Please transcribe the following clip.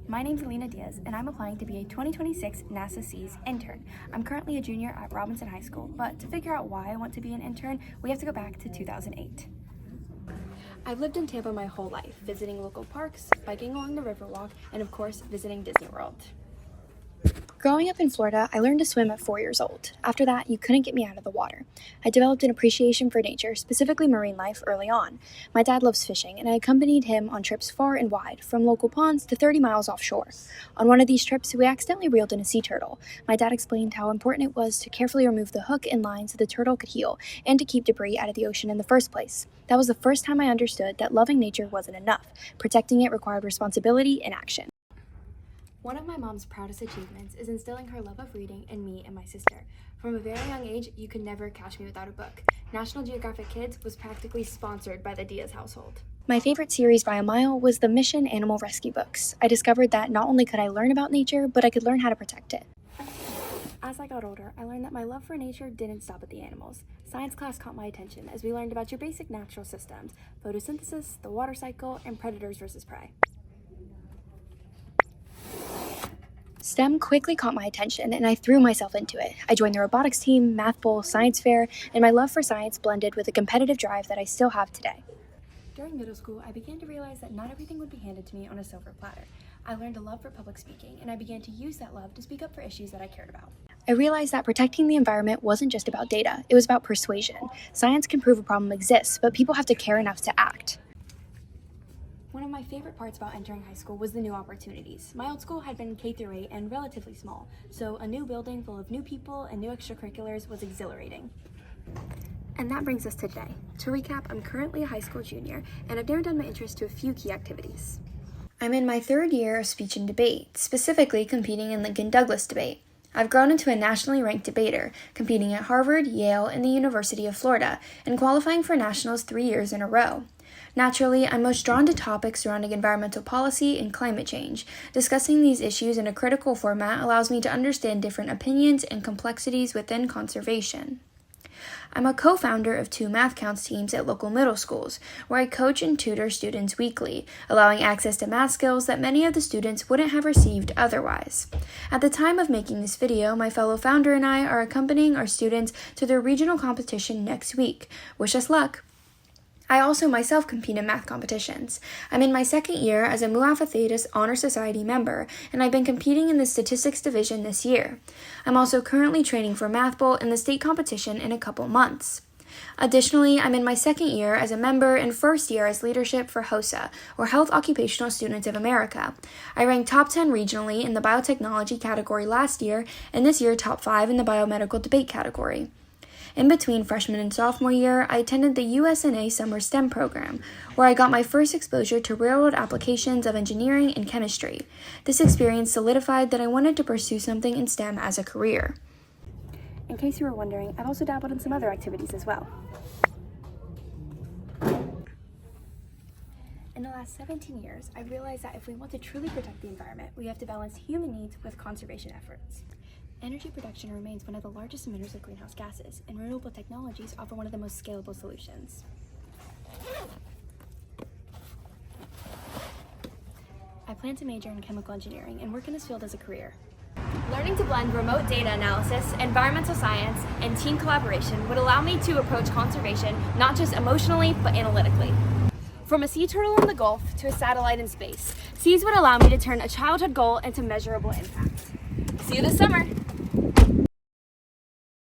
My name's Alina Diaz, and I'm applying to be a 2026 NASA SEAS intern. I'm currently a junior at Robinson High School, but to figure out why I want to be an intern, we have to go back to 2008. I've lived in Tampa my whole life, visiting local parks, biking along the Riverwalk, and of course, visiting Disney World. Growing up in Florida, I learned to swim at 4 years old. After that, you couldn't get me out of the water. I developed an appreciation for nature, specifically marine life, early on. My dad loves fishing, and I accompanied him on trips far and wide, from local ponds to 30 miles offshore. On one of these trips, we accidentally reeled in a sea turtle. My dad explained how important it was to carefully remove the hook and line so the turtle could heal, and to keep debris out of the ocean in the first place. That was the first time I understood that loving nature wasn't enough. Protecting it required responsibility and action. One of my mom's proudest achievements is instilling her love of reading in me and my sister. From a very young age, you could never catch me without a book. National Geographic Kids was practically sponsored by the Diaz household. My favorite series by a mile was the Mission Animal Rescue books. I discovered that not only could I learn about nature, but I could learn how to protect it. As I got older, I learned that my love for nature didn't stop at the animals. Science class caught my attention as we learned about your basic natural systems, photosynthesis, the water cycle, and predators versus prey. STEM quickly caught my attention, and I threw myself into it. I joined the robotics team, math bowl, science fair, and my love for science blended with a competitive drive that I still have today. During middle school, I began to realize that not everything would be handed to me on a silver platter. I learned a love for public speaking, and I began to use that love to speak up for issues that I cared about. I realized that protecting the environment wasn't just about data, it was about persuasion. Science can prove a problem exists, but people have to care enough to act. One of my favorite parts about entering high school was the new opportunities. My old school had been K-8 and relatively small, so a new building full of new people and new extracurriculars was exhilarating. And that brings us to today. To recap, I'm currently a high school junior, and I've narrowed down my interest to a few key activities. I'm in my third year of speech and debate, specifically competing in Lincoln Douglas debate. I've grown into a nationally ranked debater, competing at Harvard, Yale, and the University of Florida, and qualifying for nationals 3 years in a row. Naturally, I'm most drawn to topics surrounding environmental policy and climate change. Discussing these issues in a critical format allows me to understand different opinions and complexities within conservation. I'm a co-founder of 2 math counts teams at local middle schools, where I coach and tutor students weekly, allowing access to math skills that many of the students wouldn't have received otherwise. At the time of making this video, my fellow founder and I are accompanying our students to their regional competition next week. Wish us luck! I also myself compete in math competitions. I'm in my second year as a Mu Alpha Theta Honor Society member, and I've been competing in the statistics division this year. I'm also currently training for Math Bowl in the state competition in a couple months. Additionally, I'm in my second year as a member and first year as leadership for HOSA, or Health Occupational Students of America. I ranked top 10 regionally in the biotechnology category last year, and this year top 5 in the biomedical debate category. In between freshman and sophomore year, I attended the USNA Summer STEM program, where I got my first exposure to real-world applications of engineering and chemistry. This experience solidified that I wanted to pursue something in STEM as a career. In case you were wondering, I've also dabbled in some other activities as well. In the last 17 years, I've realized that if we want to truly protect the environment, we have to balance human needs with conservation efforts. Energy production remains one of the largest emitters of greenhouse gases, and renewable technologies offer one of the most scalable solutions. I plan to major in chemical engineering and work in this field as a career. Learning to blend remote data analysis, environmental science, and team collaboration would allow me to approach conservation not just emotionally, but analytically. From a sea turtle in the Gulf to a satellite in space, SEAS would allow me to turn a childhood goal into measurable impact. See you this summer!